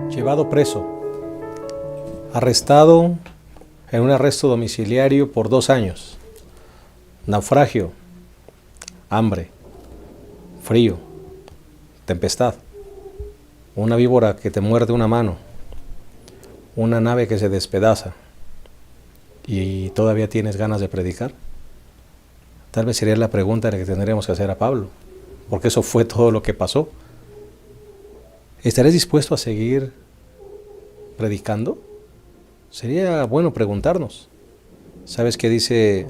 Llevado preso, arrestado en un arresto domiciliario por 2 años, naufragio, hambre, frío, tempestad, una víbora que te muerde una mano, una nave que se despedaza y todavía tienes ganas de predicar. Tal vez sería la pregunta que tendríamos que hacer a Pablo, porque eso fue todo lo que pasó. ¿Estarás dispuesto a seguir predicando? Sería bueno preguntarnos. ¿Sabes qué dice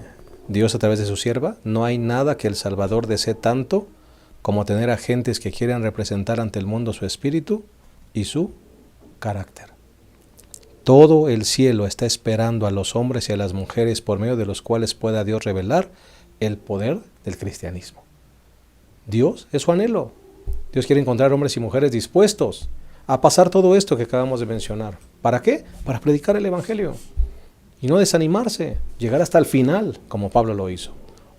Dios a través de su sierva? No hay nada que el Salvador desee tanto como tener agentes que quieran representar ante el mundo su espíritu y su carácter. Todo el cielo está esperando a los hombres y a las mujeres por medio de los cuales pueda Dios revelar el poder del cristianismo. Dios es su anhelo. Dios quiere encontrar hombres y mujeres dispuestos a pasar todo esto que acabamos de mencionar. ¿Para qué? Para predicar el Evangelio. Y no desanimarse, llegar hasta el final, como Pablo lo hizo.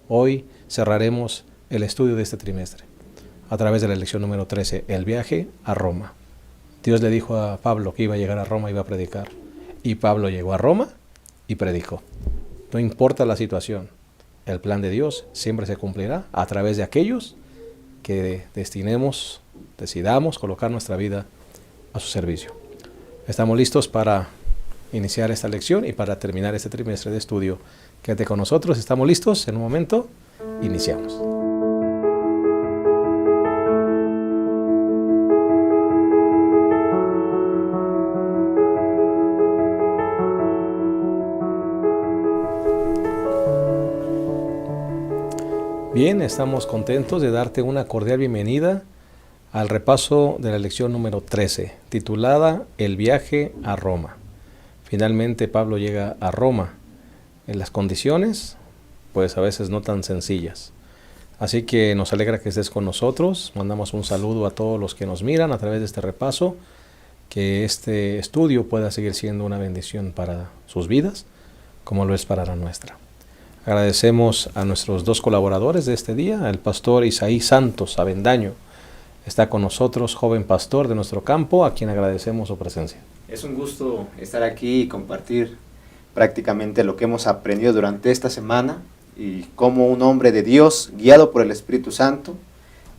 Hoy cerraremos el estudio de este trimestre a través de la lección número 13, el viaje a Roma. Dios le dijo a Pablo que iba a llegar a Roma y iba a predicar. Y Pablo llegó a Roma y predicó. No importa la situación, el plan de Dios siempre se cumplirá a través de aquellos que decidamos colocar nuestra vida a su servicio. Estamos listos para iniciar esta lección y para terminar este trimestre de estudio. Quédate con nosotros, estamos listos, en un momento iniciamos. Bien, estamos contentos de darte una cordial bienvenida al repaso de la lección número 13, titulada El viaje a Roma. Finalmente Pablo llega a Roma en las condiciones, pues a veces no tan sencillas. Así que nos alegra que estés con nosotros, mandamos un saludo a todos los que nos miran a través de este repaso, que este estudio pueda seguir siendo una bendición para sus vidas, como lo es para la nuestra. Agradecemos a nuestros 2 colaboradores de este día, el pastor Isaí Santos Avendaño. Está con nosotros, joven pastor de nuestro campo, a quien agradecemos su presencia. Es un gusto estar aquí y compartir prácticamente lo que hemos aprendido durante esta semana y cómo un hombre de Dios, guiado por el Espíritu Santo,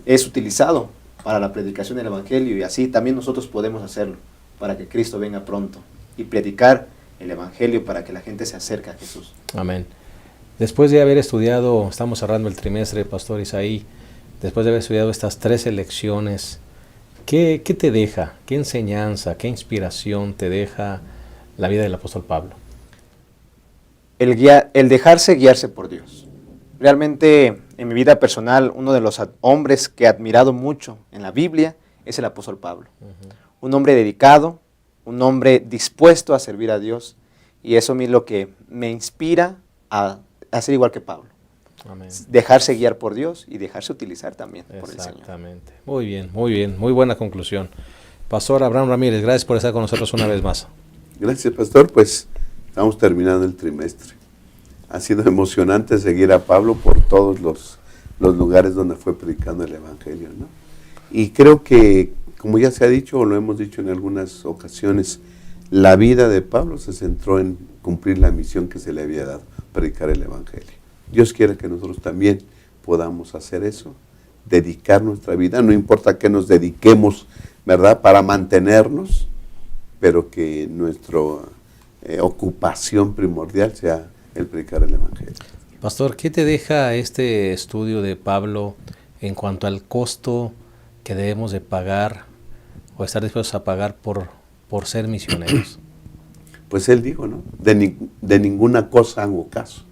es utilizado para la predicación del Evangelio, y así también nosotros podemos hacerlo para que Cristo venga pronto y predicar el Evangelio para que la gente se acerque a Jesús. Amén. Después de haber estudiado, estamos cerrando el trimestre, pastor Isaí, después de haber estudiado estas 13 lecciones, ¿qué te deja? ¿Qué enseñanza, qué inspiración te deja la vida del apóstol Pablo? El dejarse guiarse por Dios. Realmente, en mi vida personal, uno de los hombres que he admirado mucho en la Biblia es el apóstol Pablo. Un hombre dedicado, un hombre dispuesto a servir a Dios, y eso a mí es lo que me inspira a ser igual que Pablo. Amén. Dejarse guiar por Dios y dejarse utilizar también por el Señor. Exactamente. Muy bien, muy buena conclusión. Pastor Abraham Ramírez, gracias por estar con nosotros una vez más. Gracias, pastor. Pues estamos terminando el trimestre. Ha sido emocionante seguir a Pablo por todos los lugares donde fue predicando el Evangelio, ¿no? Y creo que, como ya se ha dicho o lo hemos dicho en algunas ocasiones, la vida de Pablo se centró en cumplir la misión que se le había dado, predicar el Evangelio. Dios quiere que nosotros también podamos hacer eso, dedicar nuestra vida, no importa que nos dediquemos, ¿verdad?, para mantenernos, pero que nuestra ocupación primordial sea el predicar el Evangelio. Pastor, ¿qué te deja este estudio de Pablo en cuanto al costo que debemos de pagar o estar dispuestos a pagar por ser misioneros? Pues él dijo, ¿no? De ninguna cosa hago caso.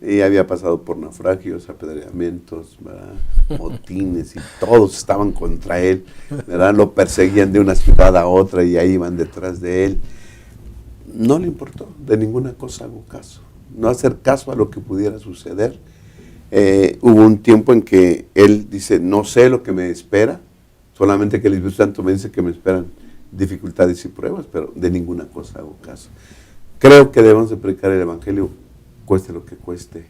Y había pasado por naufragios, apedreamientos, ¿verdad?, motines, y todos estaban contra él, ¿verdad? Lo perseguían de una ciudad a otra y ahí iban detrás de él. No le importó, de ninguna cosa hago caso. No hacer caso a lo que pudiera suceder. Hubo un tiempo en que él dice, no sé lo que me espera, solamente que el Espíritu Santo me dice que me esperan dificultades y pruebas, pero de ninguna cosa hago caso. Creo que debemos de predicar el Evangelio, cueste lo que cueste,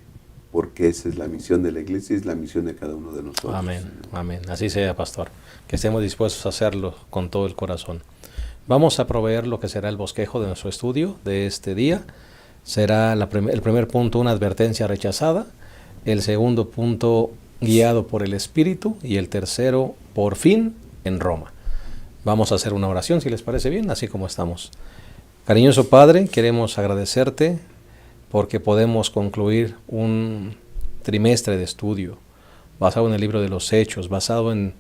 porque esa es la misión de la iglesia y es la misión de cada uno de nosotros. Amén, amén. Así sea, pastor. Que estemos dispuestos a hacerlo con todo el corazón. Vamos a proveer lo que será el bosquejo de nuestro estudio de este día. Será el primer punto, una advertencia rechazada. El segundo punto, guiado por el Espíritu. Y el tercero, por fin, en Roma. Vamos a hacer una oración, si les parece bien, así como estamos. Cariñoso Padre, queremos agradecerte porque podemos concluir un trimestre de estudio basado en el libro de los Hechos, basado en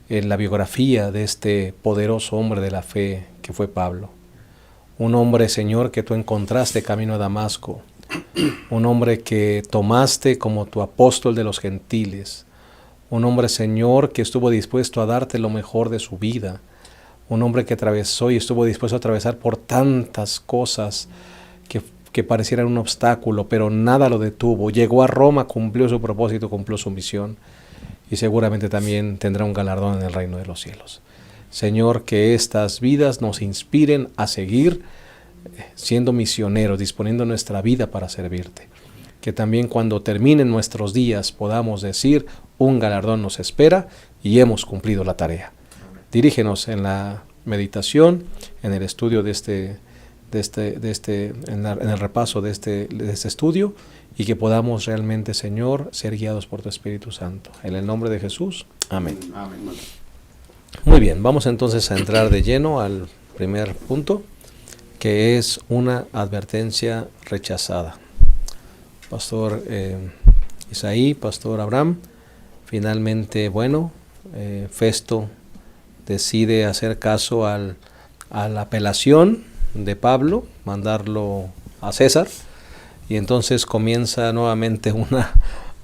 la biografía de este poderoso hombre de la fe que fue Pablo. Un hombre, Señor, que tú encontraste camino a Damasco. Un hombre que tomaste como tu apóstol de los gentiles. Un hombre, Señor, que estuvo dispuesto a darte lo mejor de su vida. Un hombre que atravesó y estuvo dispuesto a atravesar por tantas cosas que parecieran un obstáculo, pero nada lo detuvo. Llegó a Roma, cumplió su propósito, cumplió su misión. Y seguramente también tendrá un galardón en el reino de los cielos. Señor, que estas vidas nos inspiren a seguir siendo misioneros, disponiendo nuestra vida para servirte. Que también cuando terminen nuestros días podamos decir, un galardón nos espera y hemos cumplido la tarea. Dirígenos en la meditación, en el estudio en el repaso de este estudio, y que podamos realmente, Señor, ser guiados por tu Espíritu Santo. En el nombre de Jesús. Amén. Amén. Muy bien, vamos entonces a entrar de lleno al primer punto, que es una advertencia rechazada. Pastor Isaí, Pastor Abraham, finalmente, Festo decide hacer caso a la apelación de Pablo, mandarlo a César, y entonces comienza nuevamente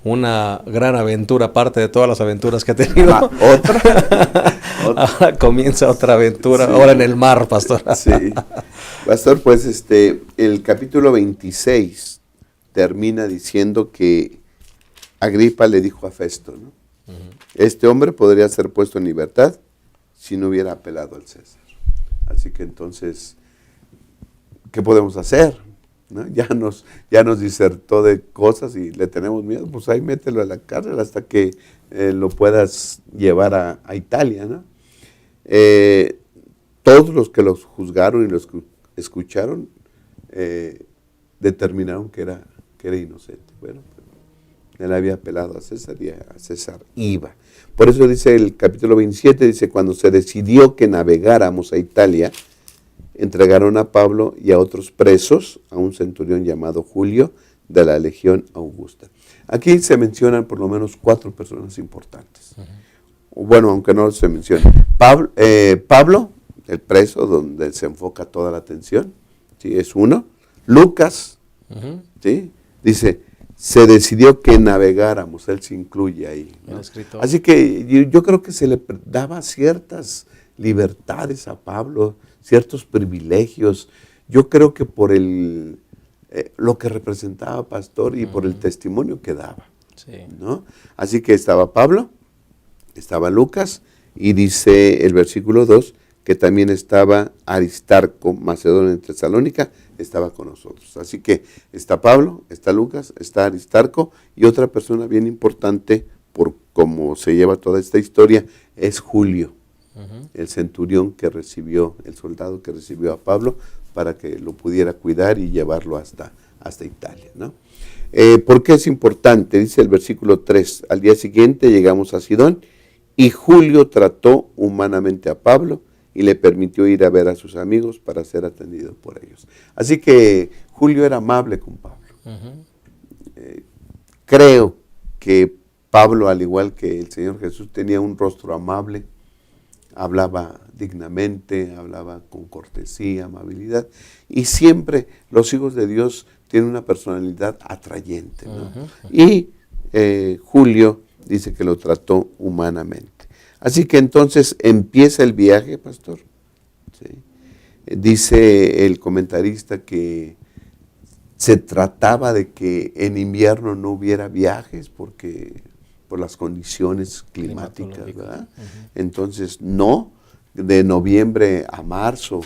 una gran aventura, aparte de todas las aventuras que ha tenido. ¿Otra? Ahora comienza otra aventura, sí. Ahora en el mar, pastor. Sí. Pastor, pues el capítulo 26 termina diciendo que Agripa le dijo a Festo, ¿no? Este hombre podría ser puesto en libertad si no hubiera apelado al César. Así que entonces, ¿qué podemos hacer? ¿No? Ya nos disertó de cosas y le tenemos miedo, pues ahí mételo a la cárcel hasta que lo puedas llevar a Italia, ¿no? Todos los que los juzgaron y los que escucharon determinaron que era inocente. Bueno, él había apelado a César y a César iba. Por eso dice el capítulo 27, dice, cuando se decidió que navegáramos a Italia, entregaron a Pablo y a otros presos a un centurión llamado Julio de la Legión Augusta. Aquí se mencionan por lo menos 4 personas importantes. Bueno, aunque no se mencione. Pablo, el preso donde se enfoca toda la atención, ¿sí? Es uno. Lucas, ¿sí? Dice, se decidió que navegáramos, él se incluye ahí, ¿no? Así que yo creo que se le daba ciertas libertades a Pablo, ciertos privilegios. Yo creo que por lo que representaba pastor y por el testimonio que daba, sí, ¿no? Así que estaba Pablo, estaba Lucas, y dice el versículo 2 que también estaba Aristarco, Macedonio en Tesalónica, estaba con nosotros. Así que está Pablo, está Lucas, está Aristarco, y otra persona bien importante por cómo se lleva toda esta historia es Julio, el centurión que recibió, el soldado que recibió a Pablo para que lo pudiera cuidar y llevarlo hasta Italia, ¿no? ¿Por qué es importante? Dice el versículo 3, al día siguiente llegamos a Sidón y Julio trató humanamente a Pablo y le permitió ir a ver a sus amigos para ser atendido por ellos. Así que Julio era amable con Pablo. Creo que Pablo, al igual que el Señor Jesús, tenía un rostro amable, hablaba dignamente, hablaba con cortesía, amabilidad, y siempre los hijos de Dios tienen una personalidad atrayente, ¿no? Y Julio dice que lo trató humanamente. Así que entonces empieza el viaje, pastor. ¿Sí? Dice el comentarista que se trataba de que en invierno no hubiera viajes por las condiciones climáticas, ¿verdad? Entonces, no, de noviembre a marzo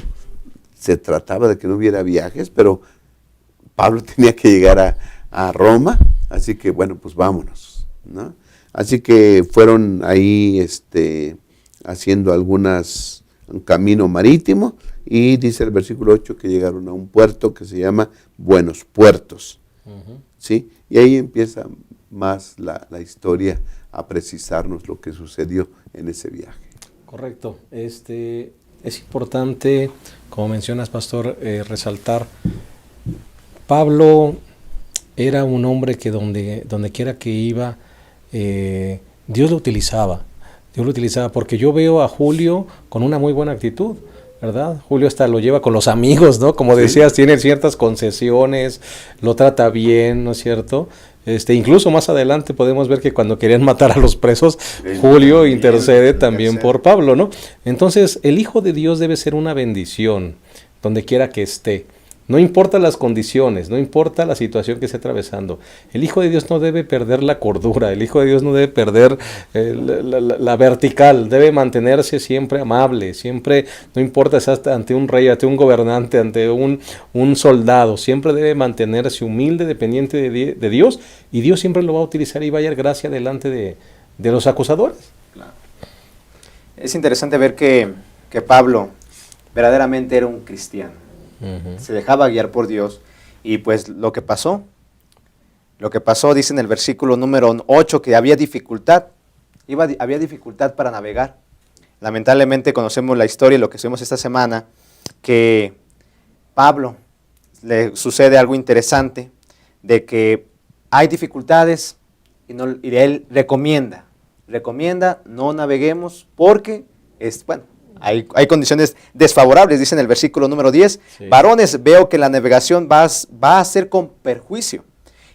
se trataba de que no hubiera viajes, pero Pablo tenía que llegar a Roma, así que bueno, pues vámonos, ¿no? Así que fueron ahí haciendo algunas un camino marítimo, y dice el versículo 8 que llegaron a un puerto que se llama Buenos Puertos. ¿Sí? Y ahí empieza más la historia a precisarnos lo que sucedió en ese viaje. Correcto. Es importante, como mencionas, pastor, resaltar, Pablo era un hombre que donde quiera que iba, Dios lo utilizaba. Dios lo utilizaba, porque yo veo a Julio con una muy buena actitud, ¿verdad? Julio hasta lo lleva con los amigos, ¿no? Como decías, tiene ciertas concesiones, lo trata bien, ¿no es cierto? Incluso más adelante podemos ver que cuando querían matar a los presos, Julio intercede también por Pablo, ¿no? Entonces, el Hijo de Dios debe ser una bendición, donde quiera que esté. No importa las condiciones, no importa la situación que esté atravesando. El Hijo de Dios no debe perder la cordura, el Hijo de Dios no debe perder la vertical, debe mantenerse siempre amable, siempre, no importa si está ante un rey, ante un gobernante, ante un soldado, siempre debe mantenerse humilde, dependiente de Dios, y Dios siempre lo va a utilizar y va a hallar gracia delante de los acusadores. Claro. Es interesante ver que Pablo verdaderamente era un cristiano. Se dejaba guiar por Dios, y pues lo que pasó dice en el versículo número 8 que había dificultad para navegar. Lamentablemente conocemos la historia y lo que vimos esta semana, que Pablo le sucede algo interesante, de que hay dificultades y él recomienda no naveguemos porque hay condiciones desfavorables, dice en el versículo número 10. Sí. Varones, veo que la navegación va a ser con perjuicio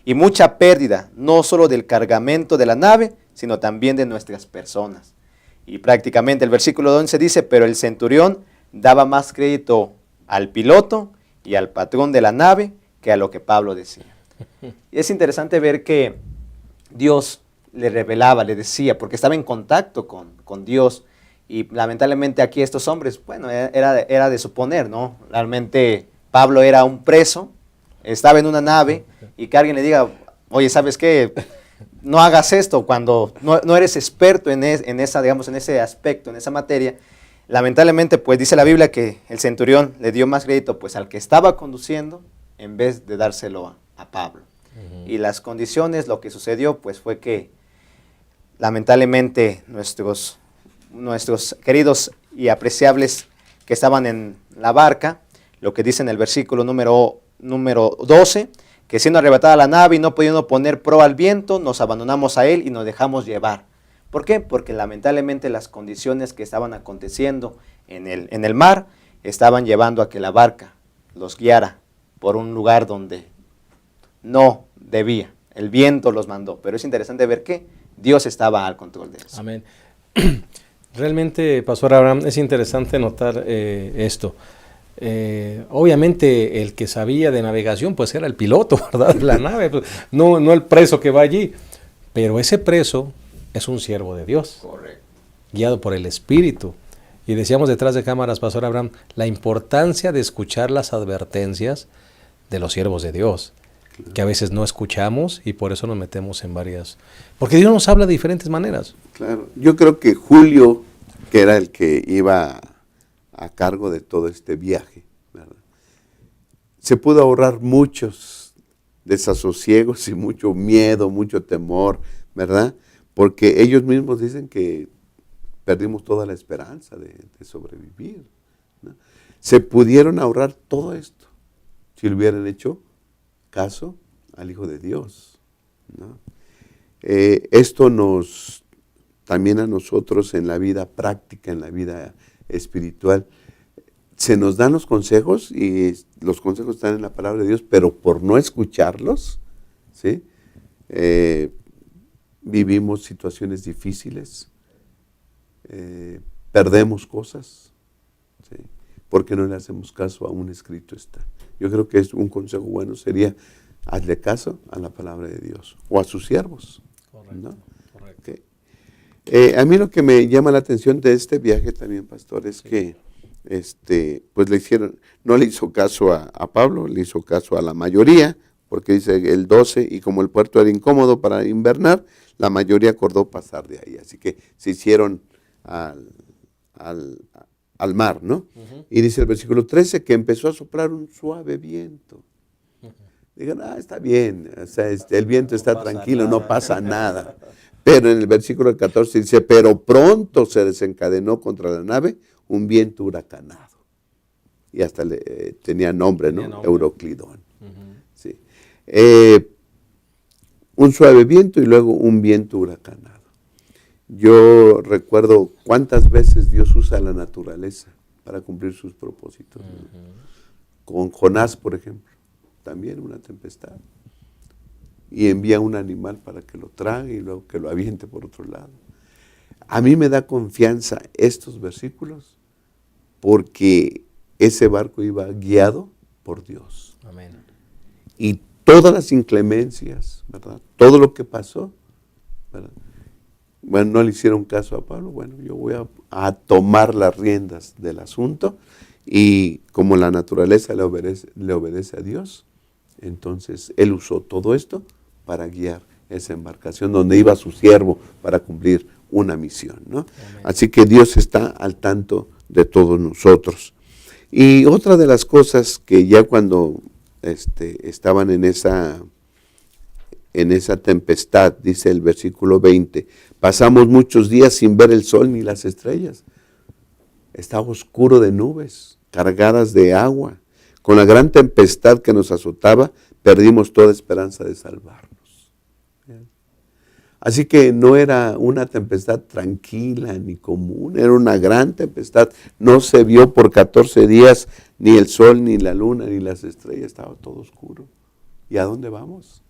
y mucha pérdida, no solo del cargamento de la nave, sino también de nuestras personas. Y prácticamente el versículo 11 dice, pero el centurión daba más crédito al piloto y al patrón de la nave que a lo que Pablo decía. Y es interesante ver que Dios le revelaba, le decía, porque estaba en contacto con Dios. Y lamentablemente aquí estos hombres, era de suponer, ¿no? Realmente Pablo era un preso, estaba en una nave, y que alguien le diga, oye, ¿sabes qué? No hagas esto cuando no eres experto en ese aspecto, en esa materia. Lamentablemente, pues dice la Biblia que el centurión le dio más crédito pues al que estaba conduciendo en vez de dárselo a Pablo. Y las condiciones, lo que sucedió, pues fue que lamentablemente nuestros queridos y apreciables que estaban en la barca, lo que dice en el versículo número 12, que siendo arrebatada la nave y no pudiendo poner proa al viento, nos abandonamos a él y nos dejamos llevar. ¿Por qué? Porque lamentablemente las condiciones que estaban aconteciendo en el mar estaban llevando a que la barca los guiara por un lugar donde no debía. El viento los mandó, pero es interesante ver que Dios estaba al control de eso. Amén. Realmente, Pastor Abraham, es interesante notar esto. Obviamente el que sabía de navegación pues era el piloto, ¿verdad? De la nave, pues, no el preso que va allí, pero ese preso es un siervo de Dios. Correcto. Guiado por el Espíritu. Y decíamos detrás de cámaras, Pastor Abraham, la importancia de escuchar las advertencias de los siervos de Dios, que a veces no escuchamos y por eso nos metemos en varias... Porque Dios nos habla de diferentes maneras. Claro, yo creo que Julio, que era el que iba a cargo de todo este viaje, ¿verdad?, se pudo ahorrar muchos desasosiegos y mucho miedo, mucho temor, ¿verdad? Porque ellos mismos dicen que perdimos toda la esperanza de sobrevivir, ¿no? Se pudieron ahorrar todo esto si le hubieran hecho caso al Hijo de Dios, ¿no? Esto también a nosotros en la vida práctica, en la vida espiritual, se nos dan los consejos y los consejos están en la palabra de Dios, pero por no escucharlos, ¿sí?, vivimos situaciones difíciles, perdemos cosas, ¿sí?, porque no le hacemos caso a un escrito está. Yo creo que es un consejo bueno, sería hazle caso a la palabra de Dios o a sus siervos. Correcto, ¿no? Correcto. Okay. A mí lo que me llama la atención de este viaje también, pastor, es que pues no le hizo caso a Pablo, le hizo caso a la mayoría, porque dice el 12, y como el puerto era incómodo para invernar, la mayoría acordó pasar de ahí. Así que se hicieron al mar, ¿no? Y dice el versículo 13 que empezó a soplar un suave viento. Digan, está bien, o sea, el viento está tranquilo, no pasa nada. Pero en el versículo 14 dice, pero pronto se desencadenó contra la nave un viento huracanado. Y hasta tenía nombre, ¿no? Euroclidón. Sí. Un suave viento y luego un viento huracanado. Yo recuerdo cuántas veces Dios usa la naturaleza para cumplir sus propósitos. Con Jonás, por ejemplo, también una tempestad. Y envía un animal para que lo trague y luego que lo aviente por otro lado. A mí me da confianza estos versículos porque ese barco iba guiado por Dios. Amén. Y todas las inclemencias, ¿verdad? Todo lo que pasó, ¿verdad? Bueno, no le hicieron caso a Pablo. Bueno, yo voy a tomar las riendas del asunto y como la naturaleza le obedece a Dios, entonces él usó todo esto para guiar esa embarcación donde iba su siervo para cumplir una misión, ¿no? Amén. Así que Dios está al tanto de todos nosotros. Y otra de las cosas que ya cuando estaban en esa tempestad, dice el versículo 20, pasamos muchos días sin ver el sol ni las estrellas. Estaba oscuro de nubes, cargadas de agua. Con la gran tempestad que nos azotaba, perdimos toda esperanza de salvarnos. Así que no era una tempestad tranquila ni común, era una gran tempestad. No se vio por 14 días ni el sol, ni la luna, ni las estrellas, estaba todo oscuro. ¿Y a dónde vamos?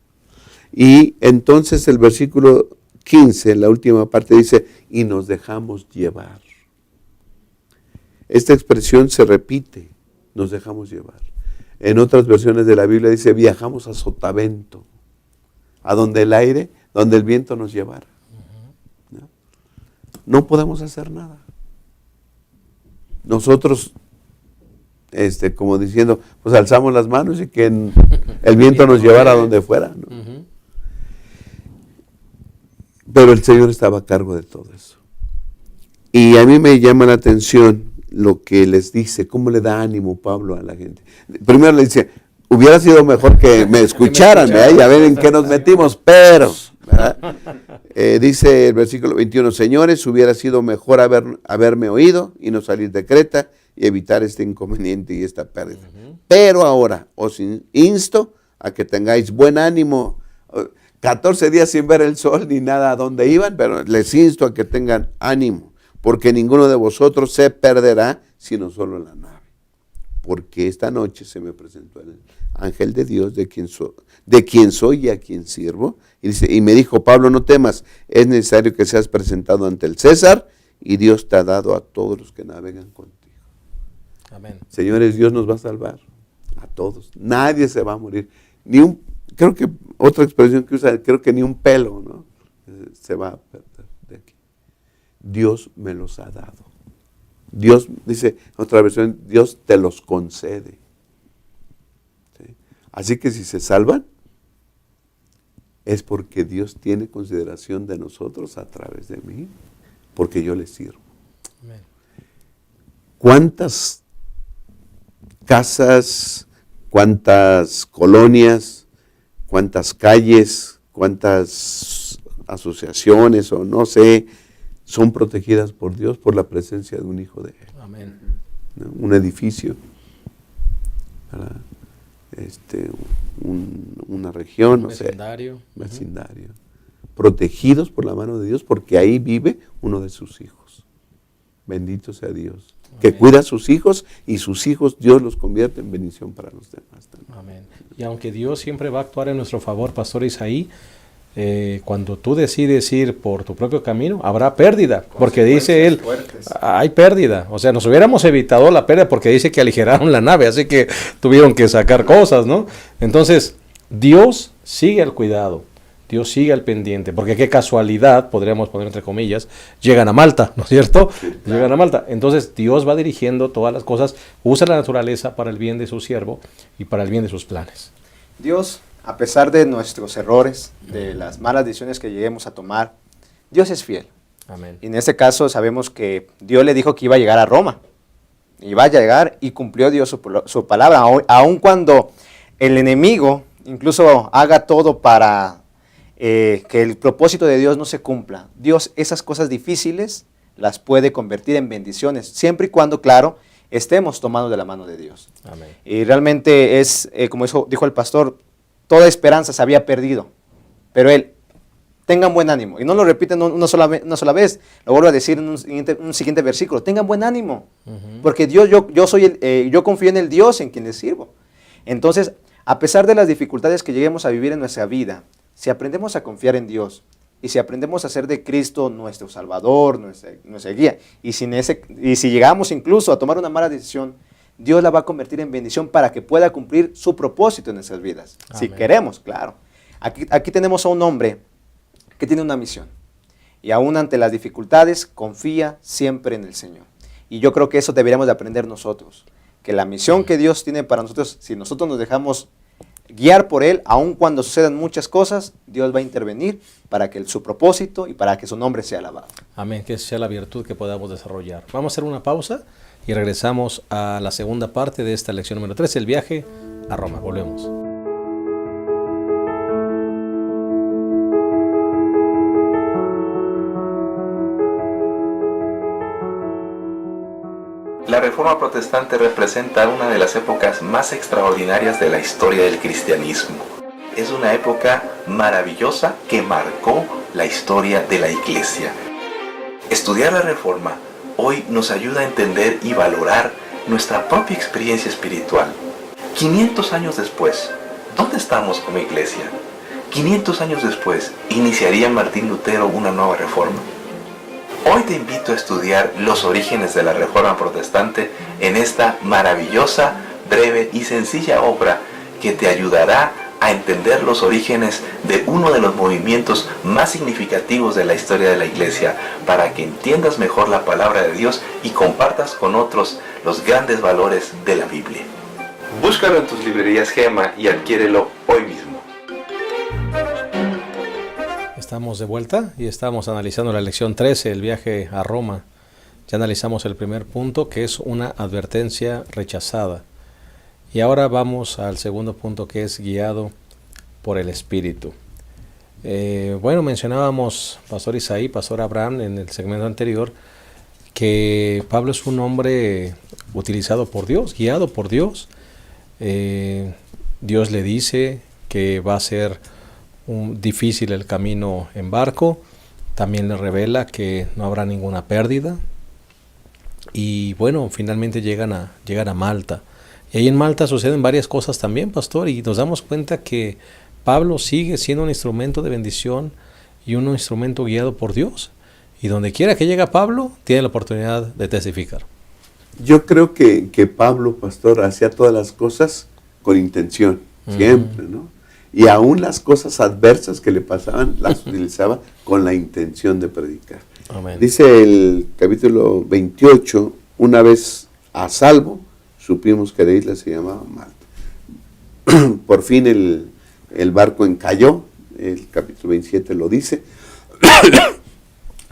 Y entonces el versículo 15, la última parte dice, y nos dejamos llevar. Esta expresión se repite, nos dejamos llevar. En otras versiones de la Biblia dice, viajamos a sotavento, a donde el viento nos llevara. No podemos hacer nada. Nosotros, como diciendo, pues alzamos las manos y que el viento nos llevara a donde fuera, ¿no? Pero el Señor estaba a cargo de todo eso. Y a mí me llama la atención lo que les dice, cómo le da ánimo Pablo a la gente. Primero le dice, hubiera sido mejor que me escucharan, ¿verdad? Ya ven en qué nos metimos, pero, dice el versículo 21, señores, hubiera sido mejor haberme oído y no salir de Creta y evitar este inconveniente y esta pérdida. Pero ahora os insto a que tengáis buen ánimo. 14 días sin ver el sol ni nada a dónde iban, pero les insto a que tengan ánimo, porque ninguno de vosotros se perderá, sino solo la nave. Porque esta noche se me presentó el ángel de Dios, de quien soy y a quien sirvo. Y dice, y me dijo, Pablo, no temas, es necesario que seas presentado ante el César, y Dios te ha dado a todos los que navegan contigo. Amén. Señores, Dios nos va a salvar a todos. Nadie se va a morir. Creo que otra expresión que usa, creo que ni un pelo, ¿no? Se va a perder de aquí. Dios me los ha dado. Dios, dice otra versión, Dios te los concede. ¿Sí? Así que si se salvan, es porque Dios tiene consideración de nosotros a través de mí, porque yo le sirvo. Amén. ¿Cuántas casas, cuántas colonias, cuántas calles, cuántas asociaciones o no sé, son protegidas por Dios por la presencia de un hijo de Él? Amén. ¿No? Un edificio, una región, no sé, vecindario, protegidos por la mano de Dios porque ahí vive uno de sus hijos. Bendito sea Dios. Amén. Que cuida a sus hijos y sus hijos Dios los convierte en bendición para los demás también. Amén. Y aunque Dios siempre va a actuar en nuestro favor, Pastor Isaí, cuando tú decides ir por tu propio camino, habrá pérdida, porque dice él, hay pérdida, o sea, nos hubiéramos evitado la pérdida porque dice que aligeraron la nave, así que tuvieron que sacar cosas, ¿no? Entonces, Dios sigue al cuidado, Dios sigue al pendiente, porque qué casualidad, podríamos poner entre comillas, llegan a Malta, ¿no es cierto? Sí, claro. Llegan a Malta, entonces Dios va dirigiendo todas las cosas, usa la naturaleza para el bien de su siervo y para el bien de sus planes. Dios, a pesar de nuestros errores, de las malas decisiones que lleguemos a tomar, Dios es fiel. Amén. Y en este caso sabemos que Dios le dijo que iba a llegar a Roma. y va a llegar, y cumplió Dios su palabra, aun cuando el enemigo incluso haga todo para que el propósito de Dios no se cumpla. Dios esas cosas difíciles las puede convertir en bendiciones, siempre y cuando, claro, estemos tomados de la mano de Dios. Amén. Y realmente es, como dijo el pastor, toda esperanza se había perdido, pero él, tengan buen ánimo, y no lo repiten una sola vez, lo vuelvo a decir en un siguiente versículo, tengan buen ánimo, porque Dios, yo confío en el Dios en quien les sirvo. Entonces, a pesar de las dificultades que lleguemos a vivir en nuestra vida, si aprendemos a confiar en Dios, y si aprendemos a hacer de Cristo nuestro Salvador, nuestra guía, y si llegamos incluso a tomar una mala decisión, Dios la va a convertir en bendición para que pueda cumplir su propósito en nuestras vidas. Amén. Si queremos, claro. Aquí tenemos a un hombre que tiene una misión, y aún ante las dificultades, confía siempre en el Señor. Y yo creo que eso deberíamos de aprender nosotros, que la misión que Dios tiene para nosotros, si nosotros nos dejamos guiar por Él, aun cuando sucedan muchas cosas, Dios va a intervenir para que su propósito y para que su nombre sea alabado. Amén, que sea la virtud que podamos desarrollar. Vamos a hacer una pausa y regresamos a la segunda parte de esta lección número 3, el viaje a Roma. Volvemos. La Reforma Protestante representa una de las épocas más extraordinarias de la historia del cristianismo. Es una época maravillosa que marcó la historia de la Iglesia. Estudiar la Reforma hoy nos ayuda a entender y valorar nuestra propia experiencia espiritual. 500 años después, ¿dónde estamos como Iglesia? 500 años después, ¿iniciaría Martín Lutero una nueva reforma? Hoy te invito a estudiar los orígenes de la Reforma Protestante en esta maravillosa, breve y sencilla obra que te ayudará a entender los orígenes de uno de los movimientos más significativos de la historia de la Iglesia, para que entiendas mejor la palabra de Dios y compartas con otros los grandes valores de la Biblia. Búscalo en tus librerías Gema y adquiérelo hoy mismo. Estamos de vuelta y estamos analizando la lección 13, el viaje a Roma. Ya analizamos el primer punto, que es una advertencia rechazada. Y ahora vamos al segundo punto, que es guiado por el Espíritu. Bueno, mencionábamos, Pastor Isaí, Pastor Abraham, en el segmento anterior, que Pablo es un hombre utilizado por Dios, guiado por Dios. Dios le dice que va a ser difícil el camino en barco. También le revela que no habrá ninguna pérdida. Y bueno, finalmente llegan a Malta. Y ahí en Malta suceden varias cosas también, pastor, y nos damos cuenta que Pablo sigue siendo un instrumento de bendición y un instrumento guiado por Dios. Y donde quiera que llegue Pablo, tiene la oportunidad de testificar. Yo creo que Pablo, pastor, hacía todas las cosas con intención, siempre, ¿no? Y aún las cosas adversas que le pasaban, las utilizaba con la intención de predicar. Amén. Dice el capítulo 28, una vez a salvo, supimos que la isla se llamaba Malta. Por fin el barco encalló, el capítulo 27 lo dice.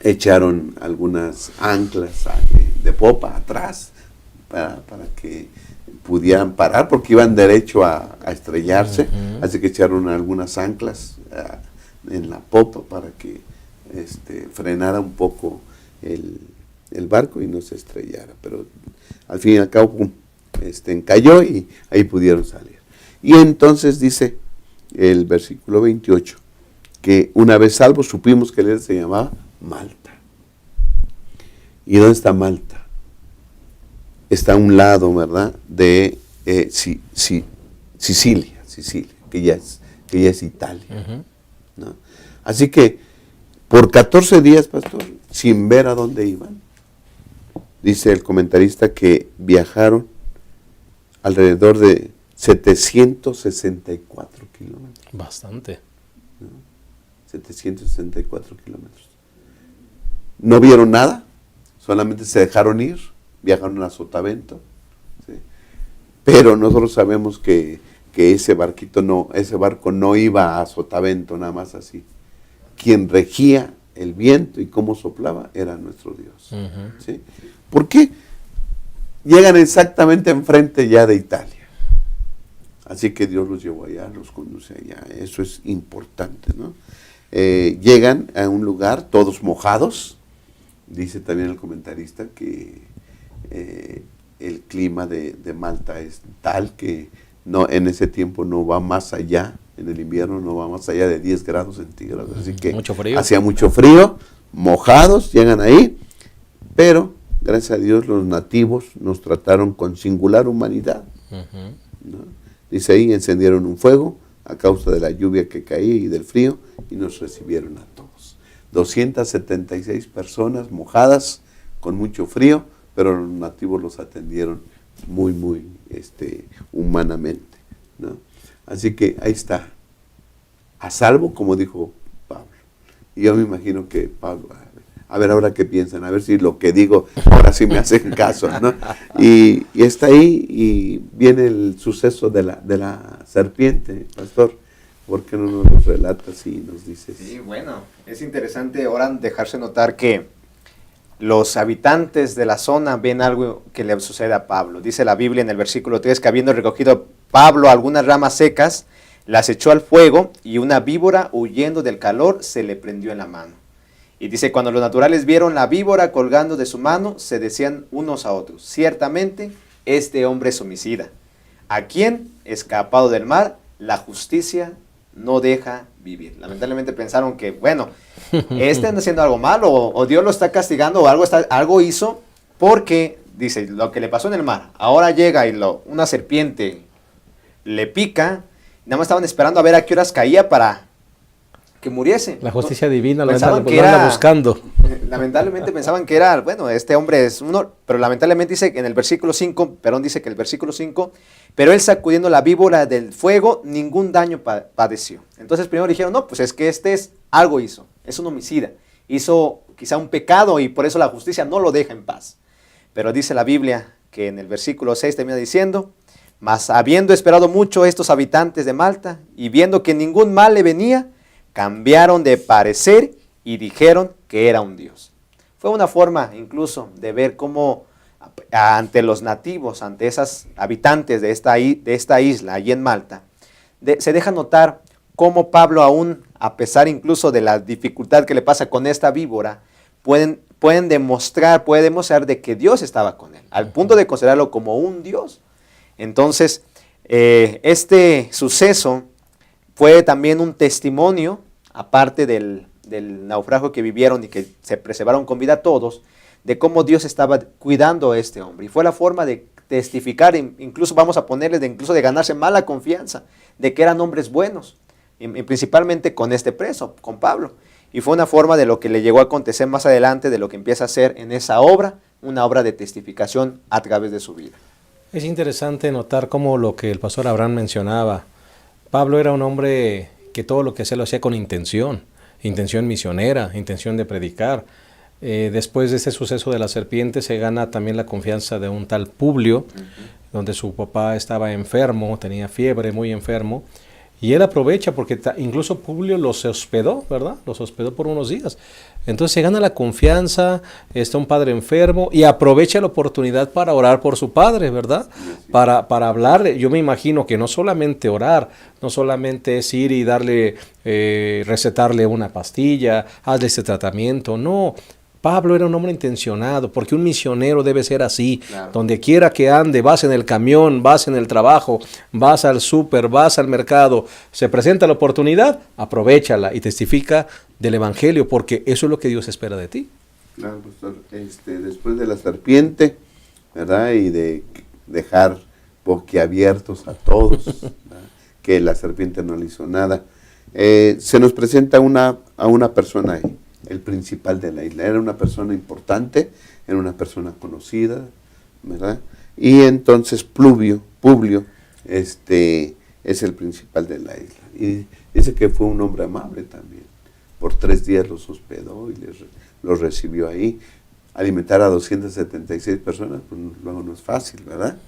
Echaron algunas anclas de popa atrás para que pudieran parar, porque iban derecho a estrellarse. Así que echaron algunas anclas en la popa para que frenara un poco el barco y no se estrellara. Pero al fin y al cabo, pum, encalló y ahí pudieron salir. Y entonces dice el versículo 28, que una vez salvo supimos que él se llamaba Malta. ¿Y dónde está Malta? Está a un lado, ¿verdad?, de Sicilia, que ya es Italia. ¿No? Así que por 14 días, pastor, sin ver a dónde iban, dice el comentarista que viajaron alrededor de 764 kilómetros. Bastante. ¿No? 764 kilómetros. No vieron nada, solamente se dejaron ir, viajaron a Sotavento, ¿sí? Pero nosotros sabemos que ese barco no iba a Sotavento nada más así. Quien regía el viento y cómo soplaba era nuestro Dios. ¿Sí? ¿Por qué? llegan exactamente enfrente ya de Italia. Así que Dios los llevó allá, los conduce allá. Eso es importante, ¿no? Llegan a un lugar todos mojados. Dice también el comentarista que el clima de Malta es tal que no, en ese tiempo no va más allá, en el invierno no va más allá de 10 grados centígrados. Así que mucho frío. Hacía mucho frío, mojados, llegan ahí, pero gracias a Dios los nativos nos trataron con singular humanidad, ¿no? Dice ahí, encendieron un fuego a causa de la lluvia que caía y del frío y nos recibieron a todos. 276 personas mojadas, con mucho frío, pero los nativos los atendieron muy, muy humanamente, ¿no? Así que ahí está, a salvo, como dijo Pablo. Y yo me imagino que Pablo, a ver ahora qué piensan, a ver si lo que digo ahora sí me hacen caso, ¿no? Y está ahí y viene el suceso de la serpiente, pastor. ¿Por qué no nos relatas y nos dices? Sí, bueno, es interesante ahora dejarse notar que los habitantes de la zona ven algo que le sucede a Pablo. Dice la Biblia en el versículo 3 que habiendo recogido Pablo algunas ramas secas, las echó al fuego y una víbora huyendo del calor se le prendió en la mano. Y dice, cuando los naturales vieron la víbora colgando de su mano, se decían unos a otros, ciertamente este hombre es homicida, a quien, escapado del mar, la justicia no deja vivir. Lamentablemente pensaron que, bueno, anda haciendo algo malo, o Dios lo está castigando, o algo hizo, porque, dice, lo que le pasó en el mar, ahora llega y una serpiente le pica, nada más estaban esperando a ver a qué horas caía para que muriese. La justicia divina lo Pensaban anda, que era- buscando. Lamentablemente pensaban que era, bueno, este hombre es uno, pero lamentablemente dice en el versículo 5, dice que el versículo 5, pero él sacudiendo la víbora del fuego, ningún daño padeció. Entonces primero dijeron, no, pues es que algo hizo, es un homicida, hizo quizá un pecado y por eso la justicia no lo deja en paz. Pero dice la Biblia que en el versículo 6 termina diciendo, mas habiendo esperado mucho estos habitantes de Malta y viendo que ningún mal le venía, cambiaron de parecer y dijeron que era un dios. Fue una forma incluso de ver cómo ante los nativos, ante esos habitantes de esta isla, allí en Malta, se deja notar cómo Pablo aún, a pesar incluso de la dificultad que le pasa con esta víbora, puede demostrar de que Dios estaba con él, al punto de considerarlo como un dios. Entonces, este suceso fue también un testimonio, aparte del naufragio que vivieron y que se preservaron con vida todos, de cómo Dios estaba cuidando a este hombre. Y fue la forma de testificar, incluso vamos a ponerle, incluso de ganarse mala confianza, de que eran hombres buenos, y principalmente con este preso, con Pablo. Y fue una forma de lo que le llegó a acontecer más adelante, de lo que empieza a hacer en esa obra, una obra de testificación a través de su vida. Es interesante notar cómo lo que el pastor Abraham mencionaba, Pablo era un hombre que todo lo que hacía lo hacía con intención misionera, intención de predicar. Después de ese suceso de la serpiente se gana también la confianza de un tal Publio, donde su papá estaba enfermo, tenía fiebre, muy enfermo, y él aprovecha porque incluso Publio los hospedó, ¿verdad? Los hospedó por unos días. Entonces se gana la confianza, está un padre enfermo y aprovecha la oportunidad para orar por su padre, ¿verdad? Para hablarle. Yo me imagino que no solamente orar, no solamente es ir y darle, recetarle una pastilla, hazle este tratamiento, no. Pablo era un hombre intencionado, porque un misionero debe ser así, claro. Donde quiera que ande, vas en el camión, vas en el trabajo, vas al súper, vas al mercado, se presenta la oportunidad, aprovéchala y testifica del evangelio, porque eso es lo que Dios espera de ti. Claro, pastor, después de la serpiente, ¿verdad? Y de dejar boquiabiertos a todos, que la serpiente no le hizo nada, se nos presenta a una persona ahí. El principal de la isla, era una persona importante, era una persona conocida, ¿verdad? Y entonces Publio es el principal de la isla. Y dice que fue un hombre amable también. Por 3 días los hospedó y los recibió ahí. Alimentar a 276 personas, pues luego no es fácil, ¿verdad?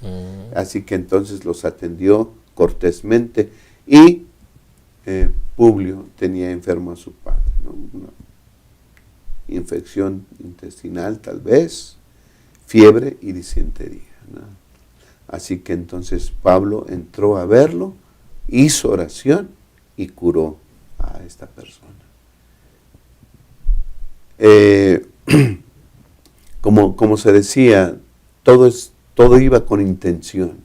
Así que entonces los atendió cortésmente y Publio tenía enfermo a su padre, ¿no? Una infección intestinal tal vez, fiebre y disentería. ¿no? Así que entonces Pablo entró a verlo, hizo oración y curó a esta persona. Como se decía, todo iba con intención.